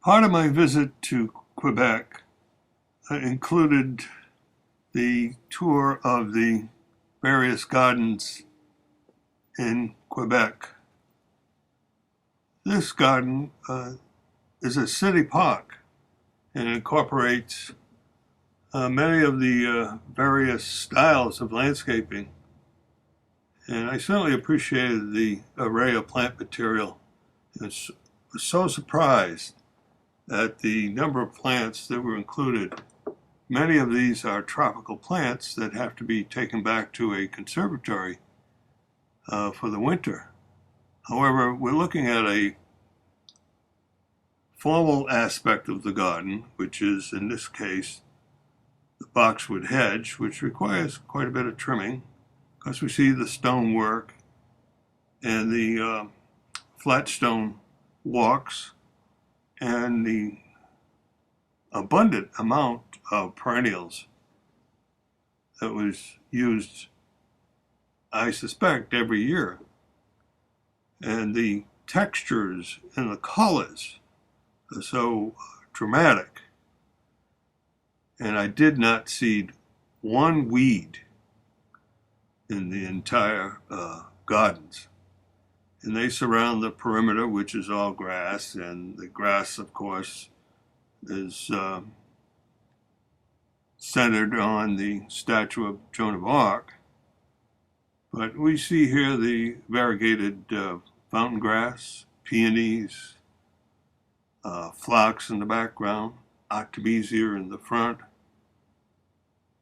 Part of my visit to Quebec included the tour of the various gardens in Quebec. This garden is a city park and incorporates many of the various styles of landscaping. And I certainly appreciated the array of plant material. I was so surprised at the number of plants that were included. Many of these are tropical plants that have to be taken back to a conservatory for the winter. However, we're looking at a formal aspect of the garden, which is, in this case, the boxwood hedge, which requires quite a bit of trimming, because we see the stonework and the flat stone walks and the abundant amount of perennials that was used, I suspect, every year. And the textures and the colors are so dramatic. And I did not see one weed in the entire gardens. And they surround the perimeter, which is all grass, and the grass, of course, is centered on the statue of Joan of Arc. But we see here the variegated fountain grass, peonies, phlox in the background, artemisia in the front.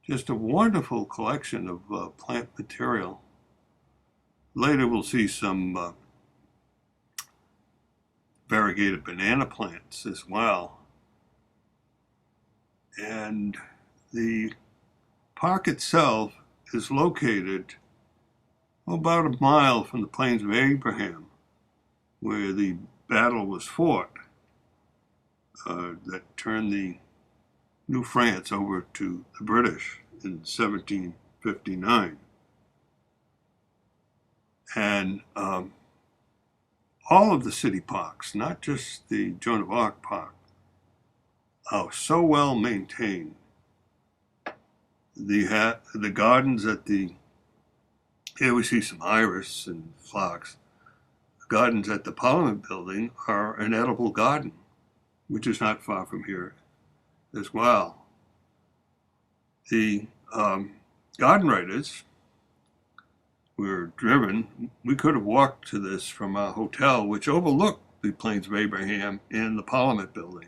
Just a wonderful collection of plant material. Later we'll see some variegated banana plants as well. And the park itself is located about a mile from the Plains of Abraham, where the battle was fought that turned the New France over to the British in 1759. And all of the city parks, not just the Joan of Arc Park, are so well maintained. The gardens at here we see some iris and phlox. The gardens at the Parliament building are an edible garden, which is not far from here as well. The garden writers were driven. We could have walked to this from our hotel, which overlooked the Plains of Abraham and the Parliament building.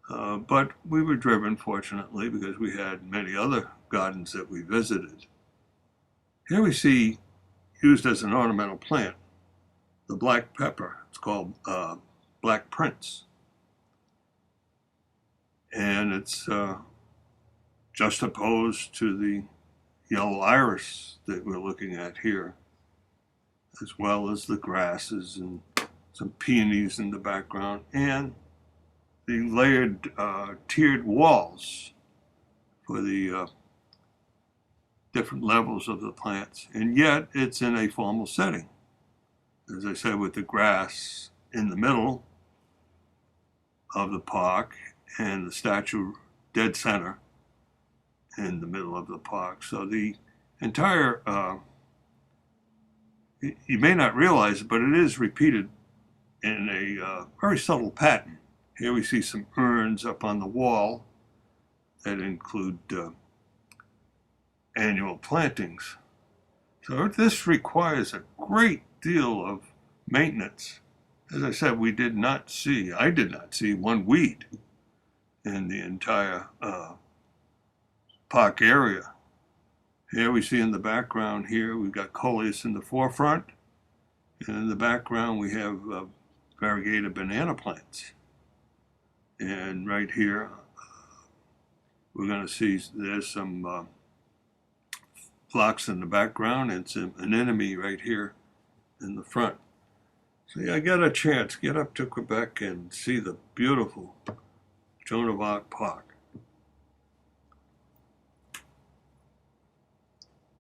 But we were driven, fortunately, because we had many other gardens that we visited. Here we see, used as an ornamental plant, the black pepper. It's called Black Prince. And it's juxtaposed to the yellow iris that we're looking at here, as well as the grasses and some peonies in the background, and the layered tiered walls for the different levels of the plants. And yet it's in a formal setting, as I said, with the grass in the middle of the park and the statue dead center in the middle of the park. So the entire, you may not realize it, but it is repeated in a very subtle pattern. Here we see some urns up on the wall that include annual plantings. So this requires a great deal of maintenance. As I said, I did not see one weed in the entire park area. Here we see in the background here, we've got coleus in the forefront, and in the background we have variegated banana plants. And right here, we're going to see there's some phlox in the background and some anemone right here in the front. So yeah, get a chance, get up to Quebec and see the beautiful Joan of Arc Park.